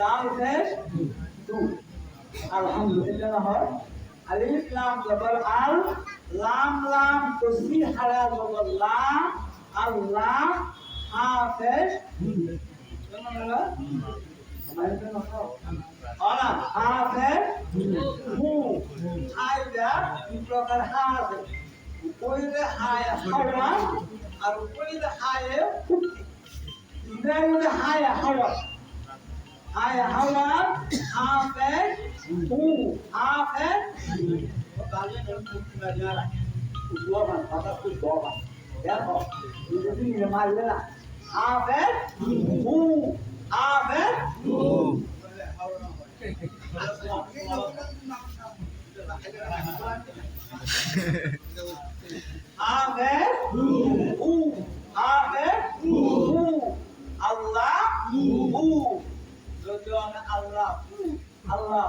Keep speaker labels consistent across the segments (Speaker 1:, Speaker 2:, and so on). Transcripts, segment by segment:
Speaker 1: লাম পেশ দু আলহামদুলিল্লাহ হয় আলিফ লাম জবর আল লাম লাম তসবিহ হারা জবর লা আল্লাহ হাফেজ সুবহানাল্লাহ অলা হাফেজ হু হায়দা প্রকার হাফ কইলে হায়া হাওয়া আর কইলে হায়ে ফুটি ইদাইলে হায়া হাওয়া হায়া হাওয়া হাফেজ হু হাফেজ তাহলে ফুটি না যারা Usuaban, kata usuaban. Ya kok, itu ini malah lah. Avet, avet, avet, avet, Allah, Tujuan Allah, Allah,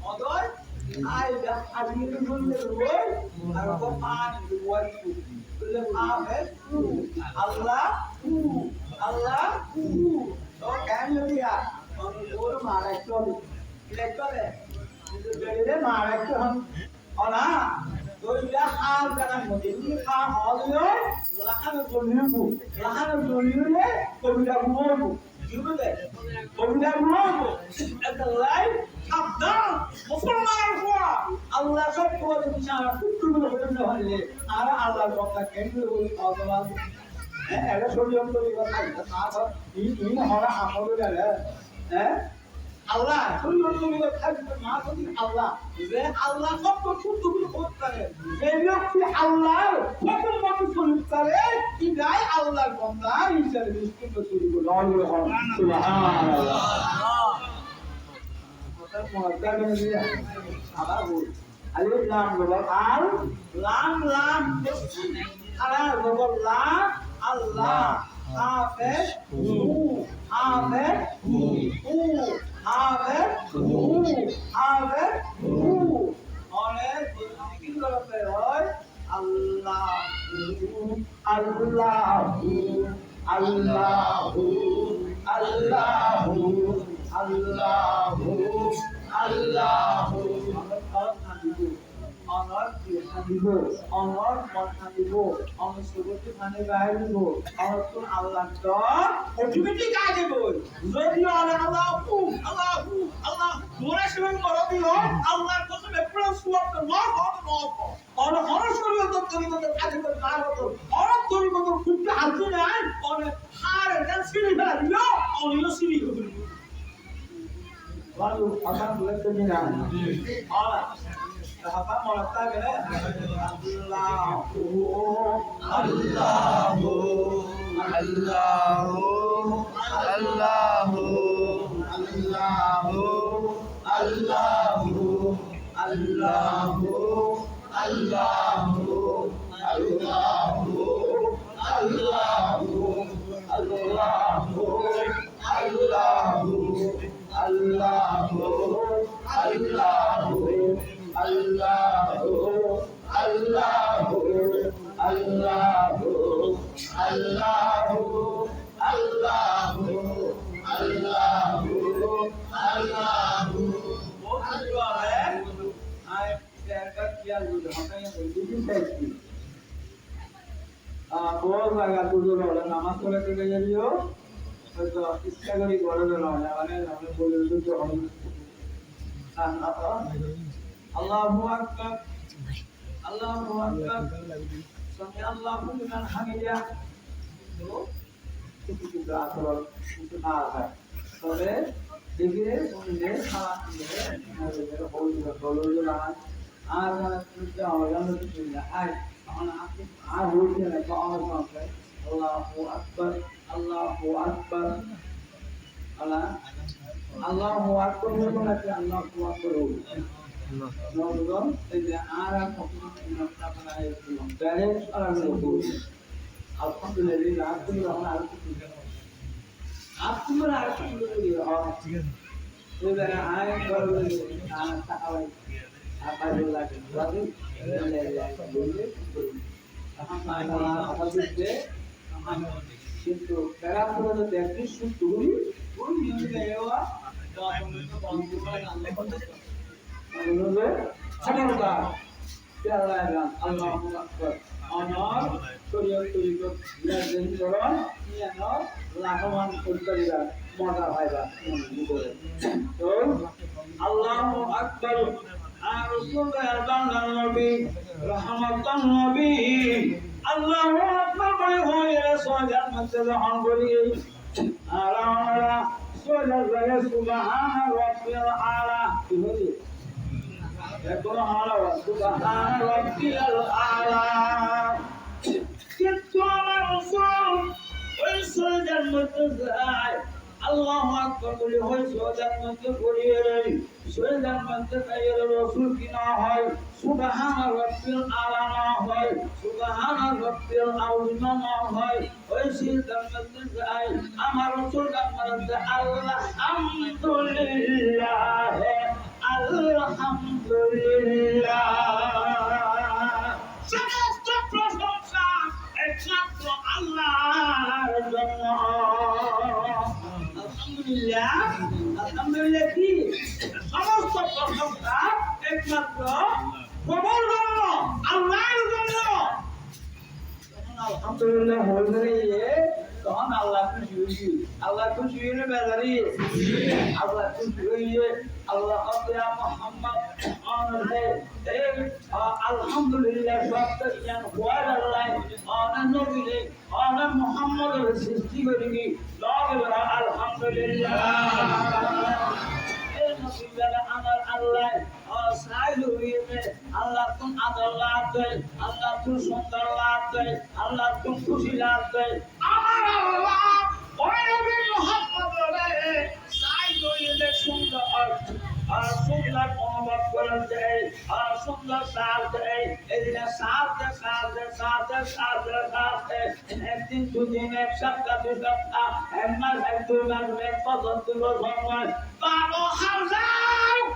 Speaker 1: Odoi. Ada hadir dulu ada Quran dua itu belum Avet Allah Allah तो कहने लगी यार और मारा तो लेकर है जो मारा तो हम और ना तो ये हाल करना मुझे ये हाल हो गया लाखन जोलियो ने कविता बोलो जीवन है कविता बोलो একটা লাইফ সাবধান মুসলমান হওয়া আল্লাহ সব করে বিশাল কুতুবুল হয়ে হলে আর আল্লাহর কথা কেন্দ্র করে আওয়াজ হ্যাঁ এটা ষড়যন্ত্র কথা না এই হরা আমলে গেল হ্যাঁ আল্লাহ ষড়যন্ত্র কথা না যদি আল্লাহ যে আল্লাহ সব কুতুবুল করতে পারে এই ব্যক্তি আল্লাহর হুকুম মতো চলতে কি যায় আল্লাহর বান্দা হিসেবে নিষ্ঠিত শুরু করে সুবহানাল্লাহ Alif lam jabal al lam lam ala jabal la Allah hafiz hu hafiz hu hafiz hu hafiz hu অনেক কি করতে হয় আল্লাহ আল্লাহ আল্লাহ আল্লাহ আল্লাহ আল্লাহ অনর দিব অনর কথা দিব অনর সুবতি মানে বাইরে দিব অনর তো আল্লাহ তো অটোমেটিক আগে বল যদি আল্লাহ আল্লাহ মোরা সেবন করো দিও আল্লাহর কসমে পুরো সুবত না হবে না অনর শরীয়ত তরিকত কাজে করে না হতো অনর তরিকত খুব হাতে নাই অনর হারে দেন সিরি ফেলা দিও অনর সিরি হবে Lalu akan boleh kenyang. Allah, apa mau letak ya? Allahu, Allahu, Allahu, Allahu, Allahu, Allahu, Allahu, Allahu, Allahu, Allahu, Allahu, Allahu. Allahu Allahu Allahu Allahu Allahu Allahu Allahu Allahu Allahu बहुत दुआ है आए क्या किया लोग हमें बिल्कुल सही बहुत लगा तुझे लोग नमाज पढ़े के लिए হয়তো ইচ্ছা করি বড় না মানে আমরা বলে দিতে হবে আল্লাহু আকবার আল্লাহু আকবার সামি আল্লাহু লিমান হামিদা তো কিছু আসল কিছু না হয় তবে দেখে শুনলে খাওয়া দিলে হলুদ লাগান আর যারা আমরা কিছু না আর হলুদ না পাওয়া যায় আল্লাহু আকবার Allahu Akbar Allah Allahu Akbar berarti Allahu Akbar Allah tidak ada kekuatan apa itu dari orang itu Alhamdulillah aku berharap aku berharap sudah ayat baru anak takawai apa dulu lagi কিন্তু প্যারাফোনে দেখি শুধু ওই নিয়মে এওয়া তো ক্ষমতা আল্লাহু আকবার অনর শরীয়ত তরিকত নিয়ন্ত্রণ নিয়ন লাভবান করিবা মজা পাইবা তো আল্লাহু আকবার আর রাসূলুল্লাহ বান্দার নবী রহমাতান নবী আল্লাহু আকবার বলে হয়ে সোজার মধ্যে যখন বলি আর আমরা সোজার জায়গা সুবহান রাব্বিল আলা কি বলি এখন আমরা সুবহান রাব্বিল আলা কিন্তু আমার রাসূল ওই সোজার মধ্যে যায় আল্লাহু আকবার বলে হয় সোজার মধ্যে পড়িয়ে সোজার মধ্যে তাইয়ের রাসূল কি না হয় সুবহান রাব্বিল আলা না হয় সুবহান রাব্বিল আযম না হয় ওই সোজার মধ্যে যায় আমার রাসূল মধ্যে আলহামদুলিল্লাহ আলহামদুলিল্লাহ সমস্ত প্রশংসা একমাত্র আল্লাহর জন্য আলহামদুলিল্লাহ আলহামদুলিল্লাহ কি সমস্ত প্রশংসা একমাত্র প্রভুর জন্য আল্লাহর জন্য আলহামদুলিল্লাহ হয়ে তখন আল্লাহ খুশি হয়ে বেজারি আল্লাহ খুশি হয়ে আল্লাহ মোহাম্মদ আলহামদুলিল্লাহ সব জ্ঞান হওয়ার আল্লাহ নবীরে মোহাম্মদের সৃষ্টি করিনি আলহামদুলিল্লাহ আমার আল্লাহ আল্লাহ তুমি আদর লাভ দেয় আল্লাহ তুমি সুন্দর লাভ দেয় আল্লাহ তুমি খুশি লাভ দেয় আমার আল্লাহ ওই নবী মুহাম্মদরে সাইদুল সুন্দর আর সুন্দর অনুভব করে দেয় আর সুন্দর সাথ দেয় এদিকে সাথ একদিন দুদিন এক সপ্তাহ দুই সপ্তাহ এক মাস এক দুই মাস এক বছর দুই বছর 12,000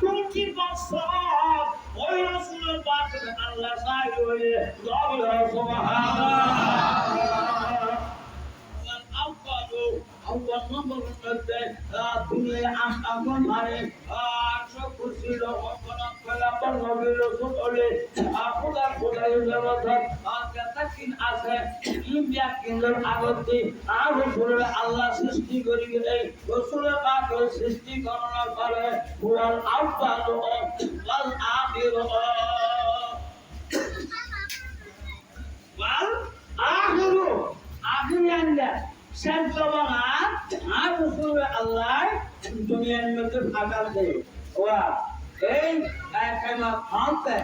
Speaker 1: কোটি বছর ওই রাসূলের পাকে আল্লাহ সাইদুল আল্লাহ নম্বর মধ্যে তুমি আমন মানে সব খুশি রকম কলা নবী রাসূল বলে খোদার ব্যবস্থা তাকিন আছে ইন্ডিয়া কেন্দ্র আগতে আর রাসূলের আল্লাহ সৃষ্টি করি গেলে রাসূলের পাকের সৃষ্টি করার পরে ওয়াল আউয়াল ওয়াল আখির ওয়াল আখির আখিরান্ডা সেজবানা আর রাসূল আল্লাহ দুনিয়ার মধ্যে ফাঁকা দেয় ওয়া এই কায়মা ফাঁতে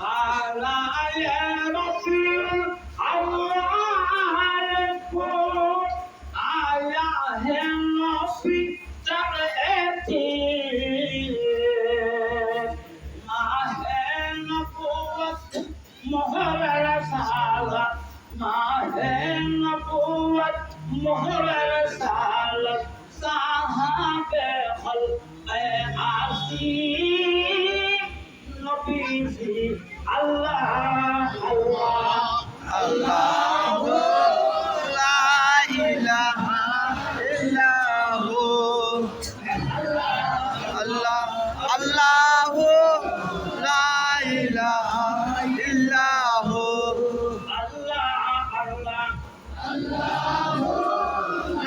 Speaker 1: আলা ইয়া রাসূল আল্লাহ আয়া হে নবী তাআতি মাহে নবুয়ত মোহর সালাত মাহে নবুয়ত মোহর সালাত সাহাবে খলকে আসি নবীজি আল্লাহ আল্লাহ
Speaker 2: আল্লাহু লা ইলাহা ইল্লাহু আল্লাহ আল্লাহু লা ইলাহা ইল্লাহু লা ইলাহা আল্লাহু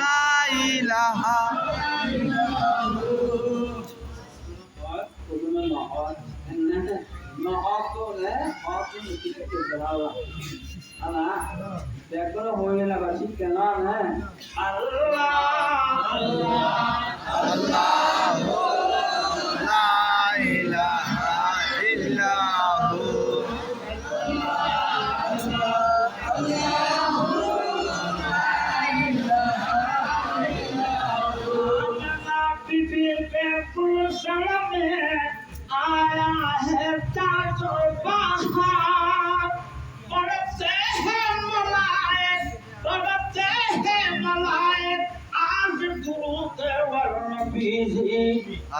Speaker 2: লা ইলাহা ইল্লাহু
Speaker 1: आया है ताजो बहार बढ़ते हैं मलाइक आज दुरूद वर नबी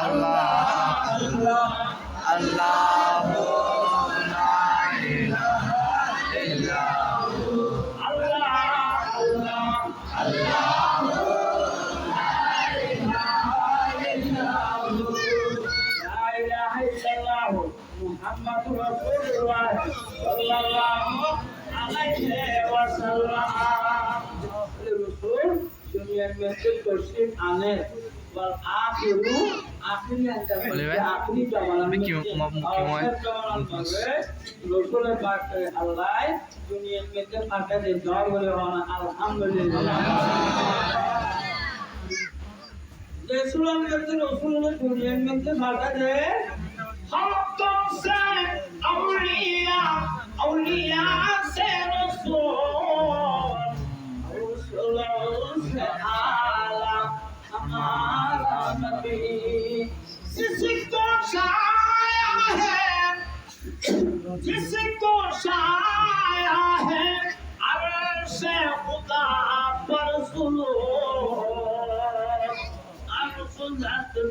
Speaker 2: আল্লাহ
Speaker 1: अल्लाह
Speaker 2: আল্লাহু লা ইলাহা ইল্লাহু
Speaker 1: अल्लाह মুহাম্মাদুর রাসূলুল্লাহ সাল্লাল্লাহু আলাইহি ওয়াসাল্লাম। রাসূল দুনিয়ার মধ্যে তশরিফ আনে বল আখিরু আখিরি আখিরি জামানার মধ্যে রাসূলের বার্তায় আল্লাহ দুনিয়ার মধ্যে পাঠাতে দর বলে হনা আলহামদুলিল্লাহ। रसूलों ने दुनिया में से भागा दे हम तुमसे औलिया से रसूल से आला हमारा नबी जिसको छाया है अर्श खुदा पर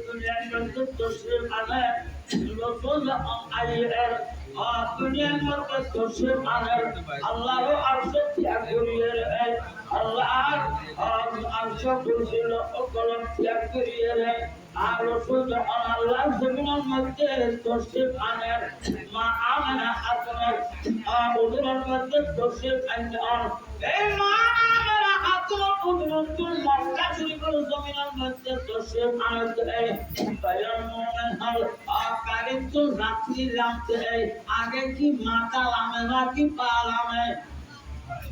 Speaker 1: दुनिया में तशरीफ आने रसूल आइए दुनिया में तशरीफ आने अल्लाह अर्श त्याग करिए अल्लाह अर्श कुर्सी कलम त्याग करिए আর রসুল আল্লাহ জমিনের মধ্যে তশরিফ আনেন মা আমেনা হাসানের ওদের মধ্যে তশরিফ আনেন এই মা আমেনা হাসান ওদের মক্কা শরীফের জমিনের মধ্যে তশরিফ আনেন বায়ান মোমেন হল কারিম তো রাত্রি রাতে আগে কি মাথা লামে না কি পা লামে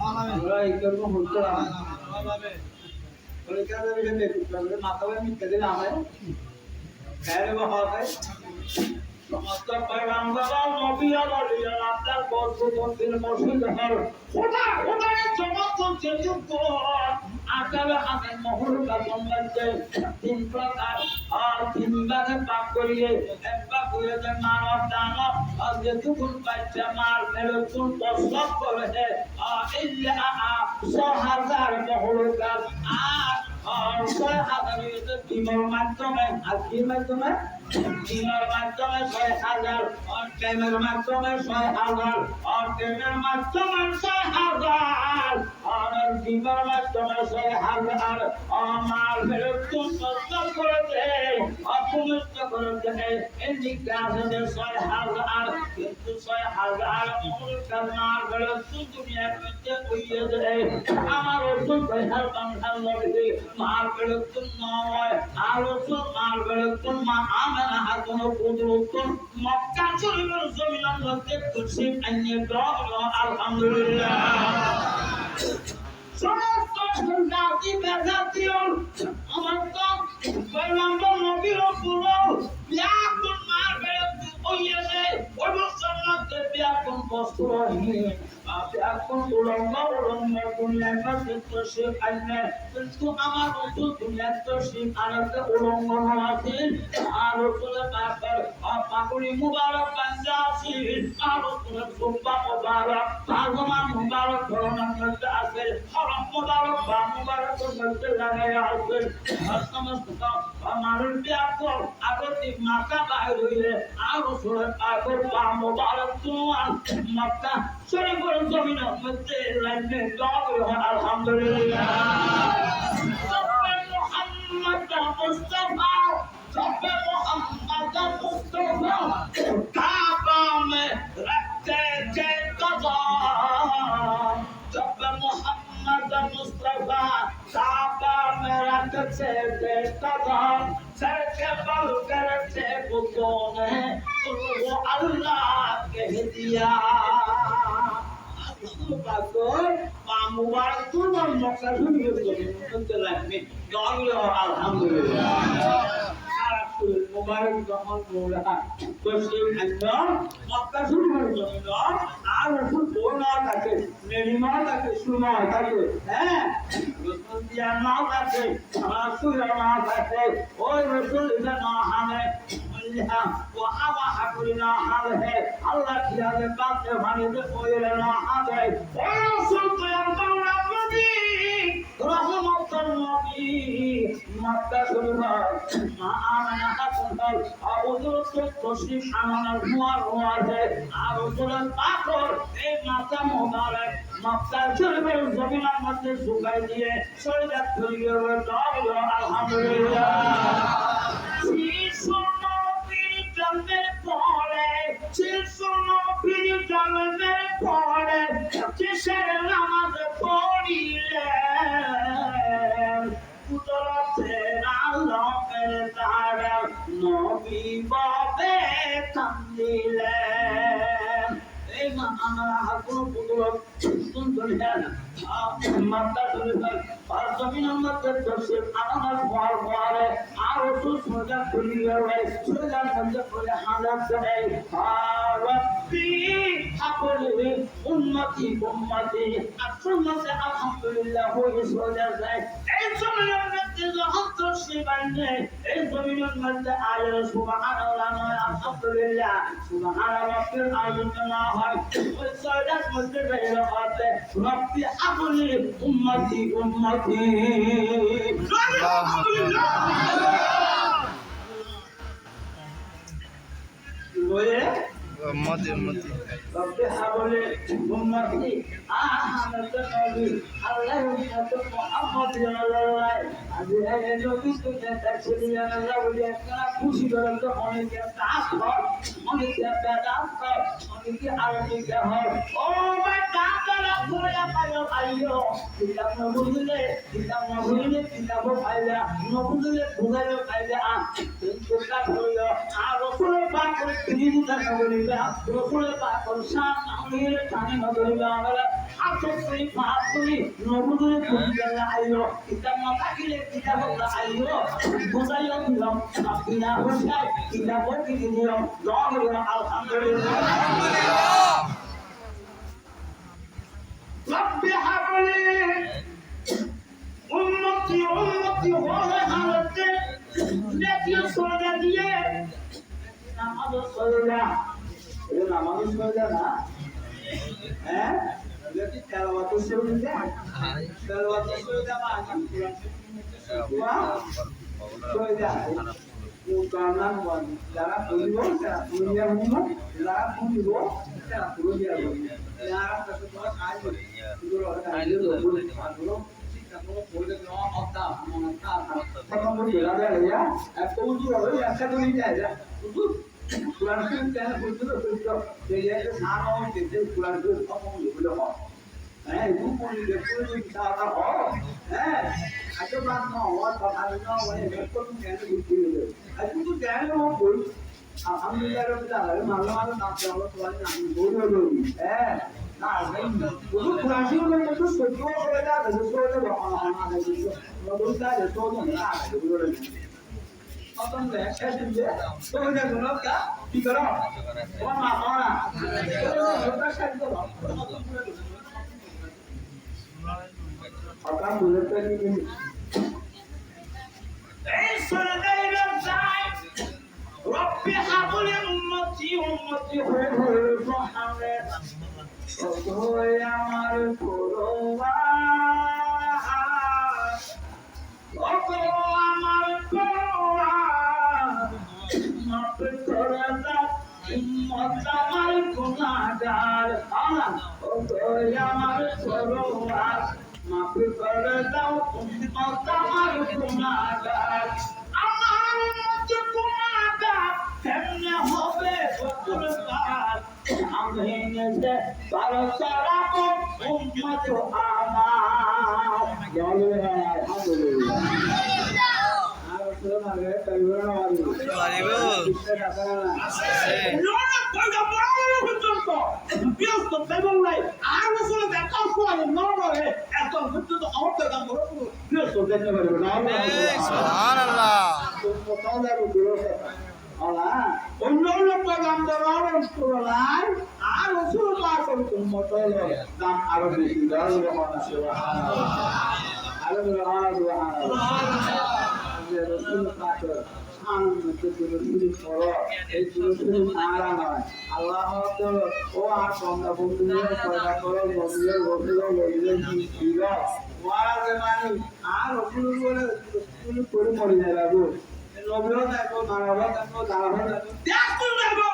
Speaker 1: আমরা এই করব হতো বলে কেন এখানে দেখতে মাথা আমি কেটে লামে कैरे वो है समस्त पैगंबर नबी और আপনার বর্তমান মসজিদ হল খোদা এর সমস্ত যেটুকু আকারে হাতে মহল কাজম লাগছে তিন প্রকার আর তিন ভাগে ভাগ করিয়ে একবার করে যে মানব দানব আর যেটুকু বাচ্চা মার ফেরতুন প্রসব করেছে ইল্লা 6000 মহল কাজ আর 6000 ডিমের মাধ্যমে আর কি মাধ্যমে ডিমের মাধ্যমে 6000 আর ডিমের মাধ্যমে 6000 আর ডিমের মাধ্যমে 6000 আর ডিমের মাধ্যমে 6000 আমার ফেরতুন প্রসব করেছে অপমিষ্ট করেছে এই কাজে 6000 কিন্তু 6000 মূল কারণার ফেরতুন দুনিয়ার মধ্যে হইয়ে যায় আমার রসুল ভাইহার বাংলার লড়ে মার ফেরতুন নয় আর রসুল মার ফেরতুন মা আমেনা হাসান কুদরতুন মক্কা শরীফের জমিনের মধ্যে তশরিফ আনিয়ে দাও আলহামদুলিল্লাহ। সমস্ত জাতি বেজাতীয় আমার তো পয়গম্বর নবী রাসূল বিয়াকুন মার ফেরতুন হইয়ে যায় ওই মুসলমানদের বিয়াকুন বস্ত্রহীন এখন উলঙ্গ দুনিয়ার মধ্যে তশরিফ আনবে কিন্তু আমার রসুল দুনিয়ার তশরিফ আনতে উলঙ্গ আছেন আর রসুলের পাকের পাগড়ি মুবারক বাঁধা আছেন আর রসুলের জুব্বা মুবারক পাজামা মুবারক ধরনের মধ্যে আছে হরম মুবারক বা মুবারকের মধ্যে লাগাই আছে সমস্ত মানুষ ব্যাপক আগতিক মাথা বাইর হইলে আর রসুলের পাকের বা মুবারক তোমার মক্কা শরীফের জমিনের মধ্যে লাইনে দাও আলহামদুলিল্লাহ। মুহাম্মদ মুস্তাফা সবে মুহাম্মদ মুস্তাফা কাবা মে রাখতে थे कदम সবে মুহাম্মদ মুস্তাফা কাবা মে রাখতে थे कदम सर के बल करते बुतों ने वो अल्लाह कह दिया পাগল পা মুবারক তুলন মক্কা শরীফের জন্য লাগবে গাওয়া আলহামদুলিল্লাহ। সারা শরীর মুবারক যখন মোরা তশরিফ আনলো মক্কা শরীফের জন্য আর রাসূল বোনা থাকে নেলিমা থাকে সুমা থাকে হ্যাঁ রাসূল দিয়া না থাকে রাসূল না থাকে ওই রাসূল এটা না হানে वो हवा हकुरिना हाल है अल्लाह की याद बात है भाने दे कोई ना हाल है ओ सुल्तान बाउला नबी रहमतुल नबी मक्का शरीफा मा आमना हसन आउजुर से तशरीफ आमानार हुआ है আর রাসূলের পাকর এই মাথা মোবারক মক্কা শরীফের জমিনের মধ্যে ঝুঁকাই দিয়ে শরীয়ত ধরিয়ে দাও আলহামদুলিল্লাহ। জন্মের পরে শিশু জন্মের পরে কিসের নামাজ পড়িলেন কুদরতের আলমের দ্বারা নবী ববে কান্দিলেন এই মা আমার হাকুর কুদরত সুন্দর হেন মাতা শরীফের আর জমিনের মধ্যে দর্শক আমার ঘর ঘরে আর ওষুধ সোজা খুলিয়ে রয়ে সোজার মধ্যে করে হাজার করে রব্বি আপনি উন্নতি উন্নতি আসল মধ্যে আলহামদুলিল্লাহ হয়ে সোজা যায় এই জমিনের মধ্যে যখন দর্শি বান্ধে এই জমিনের মধ্যে আলো সুবহানাল্লাহ নয় আলহামদুলিল্লাহ সুবহানাল্লাহ রব্বিল আলামিন না হয় ওই সোজার মধ্যে রয়ে হবে রব্বি আপনি উম্মতি উম্মতি আলহামদুলিল্লাহ বলে
Speaker 2: উম্মতি উম্মতি
Speaker 1: রব্বি হাবলি উম্মতি আহমদ নবী আল্লাহ উম্মত মুহাম্মদ সাল্লাল্লাহু আজ এই নবী সুন্নাত তাকসিরিয়া আল্লাহ বলে একটা খুশি করেন তো অনেকে দাস হয় অনেকে দাস হয় অনেকে আরবি হয় ও ভাই কাকারা করে আইও কিতাব না বুঝলে কিতাব পাইলা না বুঝলে বুঝাইও পাইলা চিন্তা করিও আর রসুলের পাক করে তিনি জানা বলিবা রসুলের পাক করে শান আমির টানে না বলিবা আমরা আসলে পাক করি না বুঝলে বুঝাইলা আইও কিতাব না থাকিলে কিতাব না আইও বুঝাইও দিলাম আপনা হোসাই কিতাব কি দিলাম দোয়া আলহামদুলিল্লাহ রব্বি হাবলি উম্মতি উম্মতি হয়ে হালতে নেকিও সোজা দিয়ে নামাজ সোজা এই নামাজ সোজা না হ্যাঁ যদি তেলাওয়াত সোজা তেলাওয়াত সোজা মানে সোজা কারণ যারা বলব তারা বুঝিয়া বুঝব যারা বুঝব তারা বুঝিয়া বুঝব যারা কত বড় কাজ করে এগুলো আইলে লোক ভালো ঠিকঠাক করে বলে দেওয়া কথা মনে থাকে তখন বলে দাঁড়িয়ে এত উঁচু হবে একটা তো নিয়ে যায় শুধু কোরআন শরীফ কেন বুঝতে তো যে একটা সারা হইতে যে কোরআন শরীফ তখন বলে হয় হ্যাঁ একটু পড়লে পড়লে সারা হয় হ্যাঁ আজকে বাদ না হওয়ার কথা না মানে একটু কেন বুঝতে হবে আজকে তো জানো বল alhamdulillah rabbil alamin মানলাম তাতে আমরা তো আমি বলবো হ্যাঁ না বলবো কুরআন শরীফে তো সত্য করে দাও তো সত্য আমাদের বলতা যে তো না বলবো অতন একটা দিন তো এটা গুলো কা কি করো ও মা মানা ওটা সাথে করো আকাম বুঝতে কি এই সরকারি ব্যবসায় রব্বি হাবলি উম্মতি উম্মতি হয়ে মুহাম্মদ ওই আমার পরোয়ার ও আমার পরোয়ার মাফ করে দাও উম্মত আমার গুনাহগার আল্লাহ ও আমার পরোয়ার মাফ করে দাও উম্মত আমার গুনাহগার আমার উম্মত গুনাহগার কেমনে হবে বদলবার আমি নিজে পারো সারা উম্মত আমার বলে আলহামদুলিল্লাহ আর শোনা রে কইরা মারি
Speaker 2: পারিব
Speaker 1: লোনা কইরা বড় পর্যন্ত বিয়স্ত বেবল নাই আর আসলে দেখা হয় না রে এত পর্যন্ত আউট করা বড় বিয়স্ত দেখতে পারবে না
Speaker 2: সুবহানাল্লাহ
Speaker 1: তো তাহলে বিয়স্ত আলা অন্য পয়গম্বর রাসূলুল্লাহ আর রাসূল পাক উম্মত দাম আরো বেশি দাও সুবহানাল্লাহ আরো সুবহানাল্লাহ রাসূল পাক এই দুরুদ মারা নয় আল্লাহ ও আর বান্দা বন্ধুদের পয়দা করো নবীর রসুল নবীর দিগা ওয়াজ মানে আর রসুল বলে রসুল করে মরে যায় বাবু নবীও দেখো মারাবা দেখো দাঁড়াবা দেখো দেখো দেখো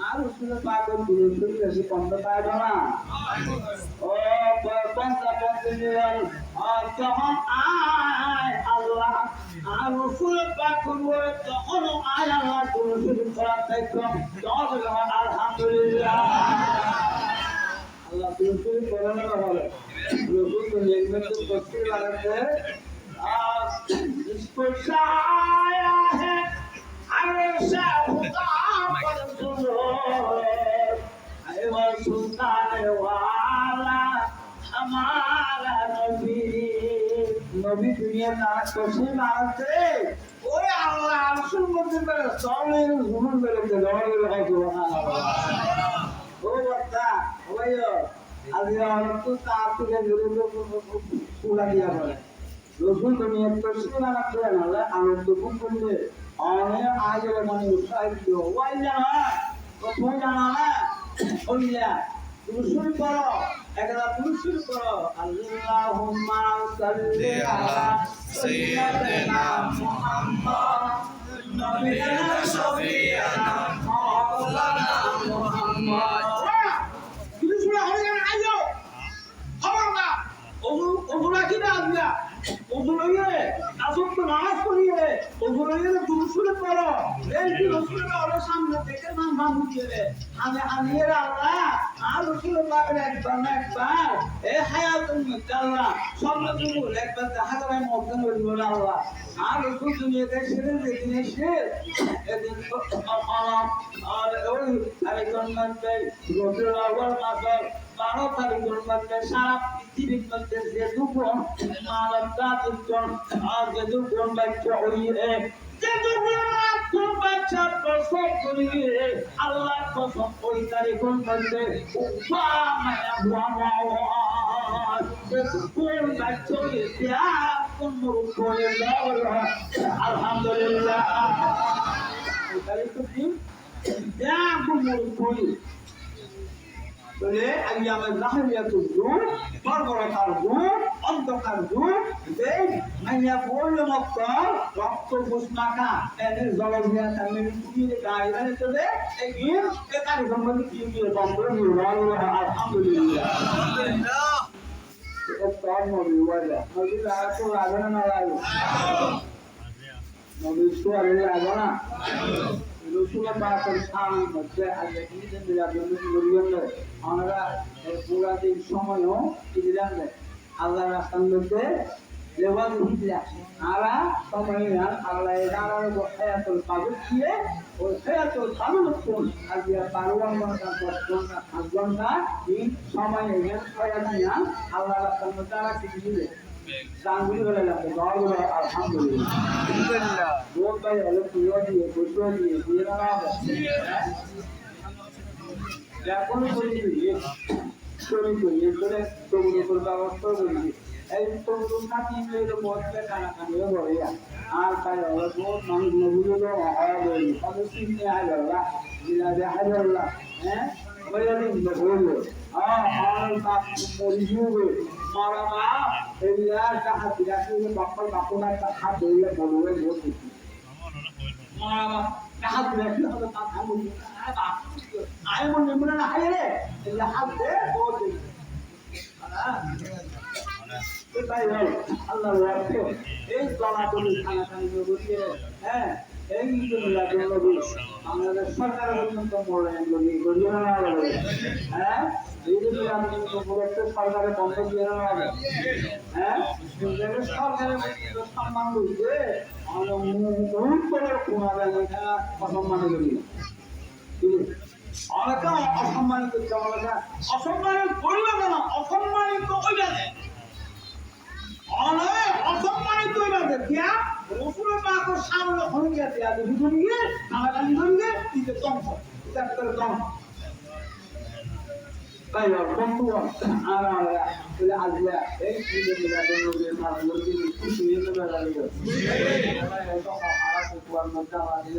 Speaker 1: আর রসুল পাক দুরুদ বেশি কম পায় না ও পঞ্চা পঞ্চনিয়াল আর তখন আয় আল্লাহ আর রসুল পাক বলে তখন আয় আল্লাহ দুরুদ করা দেখো আলহামদুলিল্লাহ রসুল করেন না বলে রসুল তো নির্মিত তফসির লাগাতে इसको छाया है अरशा खुदा पर सुनो वो सुल्तान वाला हमारा नबी नबी दुनिया का तफसीर लागाते ওই আল্লাহ রসুল বলতে পারে সবাই রসুল বলতে লড়াই লড়াই সুবহানাল্লাহ ও বাচ্চা ওইও আজকে অনেক তো তার থেকে পুরা দিয়া বলে রসুল দুনিয়া তফসির লাগাতে না আনন্দ খুব করলে অনেক আগে মানে উৎসাহিত ওই জানা প্রথম জানা না ওইয়া রসুল করো একটা রসুল করো আল্লাহুম্মা সাল্লি আলা সাইয়্যিদিনা মুহাম্মদ নবিয়িনা শফিয়ানা মাওলানা মুহাম্মদ রসুল হয়ে আইও খবর না ওগুলা কি না আজকে ওগুলোয়ে আসল তো নামাজ পড়িয়ে ওগুলোয়ে রসুল করো এই কি রসুলের ওর সামনে থেকে নাম বাঁধু দিয়ে আমি এর আল্লাহ আর রসুল পাকের একবার এ হায়াতুল মুতাল্লা সব রসুল একবার হাজারে মওকান বলল আল্লাহ আর রসুল দুনিয়াতে ছেড়ে দিন এসে এদিন আর ওই আরেকজন মধ্যে রসুল আওয়াল মাসের 12 তারিখের মধ্যে সারা পৃথিবীর মধ্যে যে দুগুণ মানব জাতির আর যে দুগুণ বাচ্চা হইয়ে যে দুগুণ বাচ্চা প্রসব করিয়ে আল্লাহ কসম ওই তারিখের মধ্যে আলহামদুলিল্লাহ বলে আইয়ামে জাহিলিয়াতুল যুগ বর্বরতার যুগ অন্ধকার যুগ যে মাইয়া বলল মত রক্ত ফুসমাকা এর জলবিয়া সামনে কুড়িয়ে গাড়ি মানে চলে এই গির এ তারি সম্বন্ধে কি কি বন্ধ হলো আলহামদুলিল্লাহ আলহামদুলিল্লাহ এটা তোর নবী ওয়ালা নবী তো লাগে না লাগে নবী তো লাগে না রসুল পাকের সামনে মধ্যে আগে দিন দিলাম বলিয়ে আমরা পুরা দিন সময়ও কি দিলাম আল্লাহ রাস্তার মধ্যে লেওয়াল দিলাম আরা সময় না আল্লাহ এর হায়াতুল কাবুল দিয়ে ওই হায়াতুল কাবুল কোন আজকে 12 ঘন্টা 10 ঘন্টা 5 ঘন্টা এই সময় এর হায়াতিয়া আল্লাহ রাস্তার মধ্যে আরা কি দিলে জানগুলি বলে লাগে দরগুলো আলহামদুলিল্লাহ আলহামদুলিল্লাহ রোড বাই হলো পুরো দিয়ে বসে দিয়ে না হবে এখন করি দিয়ে করি করে তবুর উপর ব্যবস্থা করি এই তবুর কাটি মেরে মধ্যে খানা খানিয়ে বলে আর তাই হলো বহুত মানুষ নবুলো হয় বলি সব চিন্তা আইলা জিলা দেখা যাল্লা হ্যাঁ বলে বললো আর বাপ মরিজুবে মারামা এরিয়া কাহা দিরাকে বাপ্পা বাপুনা কাহা দেইলে বলবে বহুত মারামা কাহা দিরাকে হলো তা আমু আয় মনে মনে না হাইরে এলা হাত দে বহুত তাই আল্লাহ রাখে এই দলাদলি খানা খানি বলিয়ে হ্যাঁ এই নবী আমাদের সরকার পর্যন্ত মরলেন নবী বলিয়ে না বলে হ্যাঁ এই যে আমি বলতে সরকারের বন্ধ দিয়ে না হবে হ্যাঁ সরকারের সম্মান দিতে আমরা মুখ করে কোনাবে না অসম্মান করি অনেকে অসম্মানিত অনেকে অসম্মানিত করিবে কেন অসম্মানিত ওই যাবে অনেক অসম্মানিত ওই যাবে क्या রসুল পাকের সামনে হয়ে গেছে আর দুজন গিয়ে কানাকানি হয়ে দিতে ধ্বংস এটা করে ধ্বংস তাই বন্ধু আর আমরা বলে আজকে এই দিনে দিলা জন্য মারা বলি খুশি নিয়ে চলে যাবে এটা আর কোয়ার মধ্যে আমাদের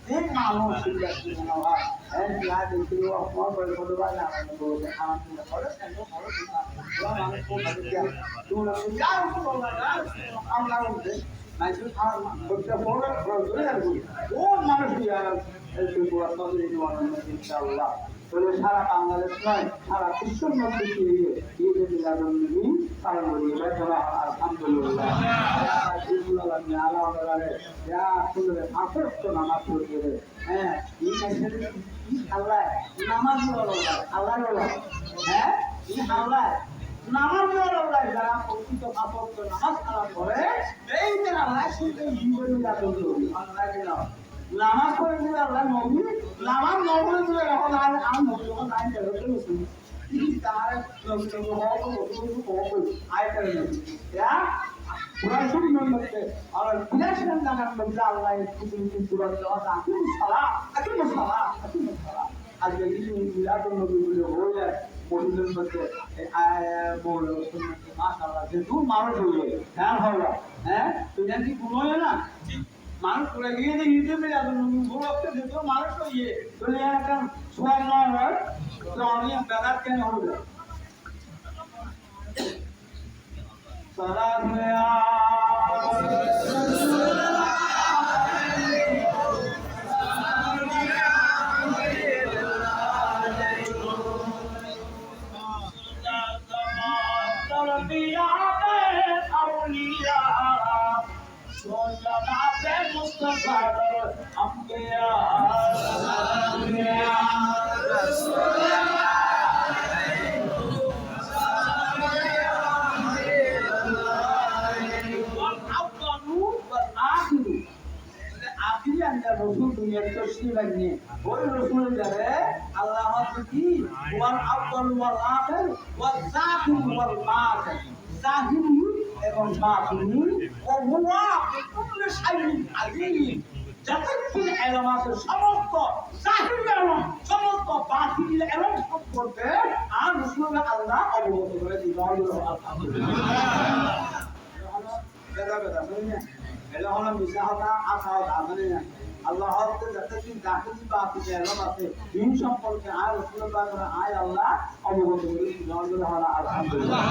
Speaker 1: দেখ মানুষ শিখতে না হয় এন্ড ইয়া দেখি ও আমার বড় বড় বাজা আমাদের বলে আমাদের করে কেন ভালো কথা মানুষ কোন দিকে তোমরা যা বললা না আমরা বলতে নাই তো আর বলতে বড় বড় ধরে রাখবো ও মানুষ ইয়া এই তো পুরো সব দিন ইনশাআল্লাহ বলে সারা বাংলাদেশ নয় সারা বিশ্বের মধ্যে দিয়ে ঈদে মিলাদুন নবী পালন করি আলহামদুলিল্লাহ নামাজ পড়ে হ্যাঁ আল্লাহ নামাজ আল্লাহ হ্যাঁ আল্লাহ নামাজ যারা প্রকৃত নামাজ খারাপ করে এই যে আল্লাহ শুধু ঈদে মিলাদুন নবী নামাজ পড়ে দিলে আল্লাহ নবী নামাজ নবী দিলে এখন আর আমি নবী যখন আইন করে গেছি তার নবী নবী আয় করে নবী ইয়া পুরা শুনি মধ্যে আর বিনাশন দানার মধ্যে আল্লাহ কিছু পুরা দেওয়া আকিম সালাহ আজকে কিছু মিলাদুন নবী বলে হয়ে যায় মহিলার মধ্যে বলে মাশাআল্লাহ যে দু মানুষ হয়ে হ্যাঁ হলো হ্যাঁ তুই জানি গুণয় না মানুষ করে গিয়ে যে ঈদে মিলাদুন নবী উপলক্ষে যে মানুষ হয়ে চলে একটা সোয়াল না হয় তো আমি বেদাত কেন হবে সালাম রসুল দুনিয়ার তসলিমা নিয়ে ওই রসুল যাবে আল্লাহ কি ওয়াল আফদাল ওয়াল আখির ওয়াল যাহির ওয়াল বাতিন যাহিরি এবং বাতিনি ও হুয়া কুল্লু শাইইন আযীম যতক্ষণ ইলম আছে সমস্ত যাহির ইলম সমস্ত বাতিল ইলম সম্পর্কে আর রসুল আল্লাহ অবগত করে দিবেন আলহামদুলিল্লাহ এটা হলো মিশাহতা আসাহতা মানে আল্লাহ হতে যতদিন দাখিলি বা আছে এলম আছে দিন সম্পর্কে আর রাসূলুল্লাহ করে আয় আল্লাহ অবগত করে দিবেন আলহামদুলিল্লাহ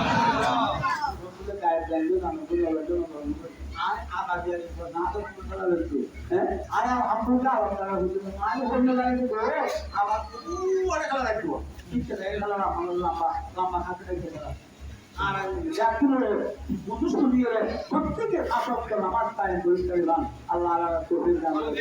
Speaker 1: রাসূলের গাইডলাইন আমাদের জন্য আয় আবাদিয়ার না তো কথা বলছি হ্যাঁ আয় আলহামদুলিল্লাহ আল্লাহ হুজুর আয় হন্য লাগে তো আবার পুরো খেলা রাখবো ঠিক আছে খেলা আলহামদুলিল্লাহ লম্বা হাতে রেখে দিলাম আর জাকিরে বুঝুস দিয়ে প্রত্যেককে আসক্ত নামাজ কায়েম করে দিলাম আল্লাহ আল্লাহ তৌফিক দান করুন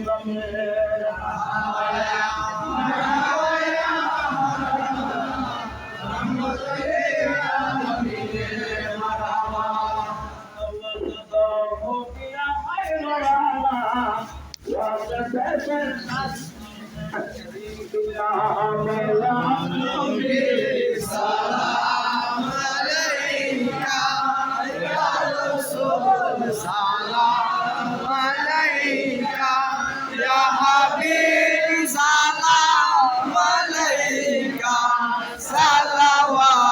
Speaker 1: আমিন আল্লাহ
Speaker 2: Salawat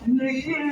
Speaker 1: Nikhil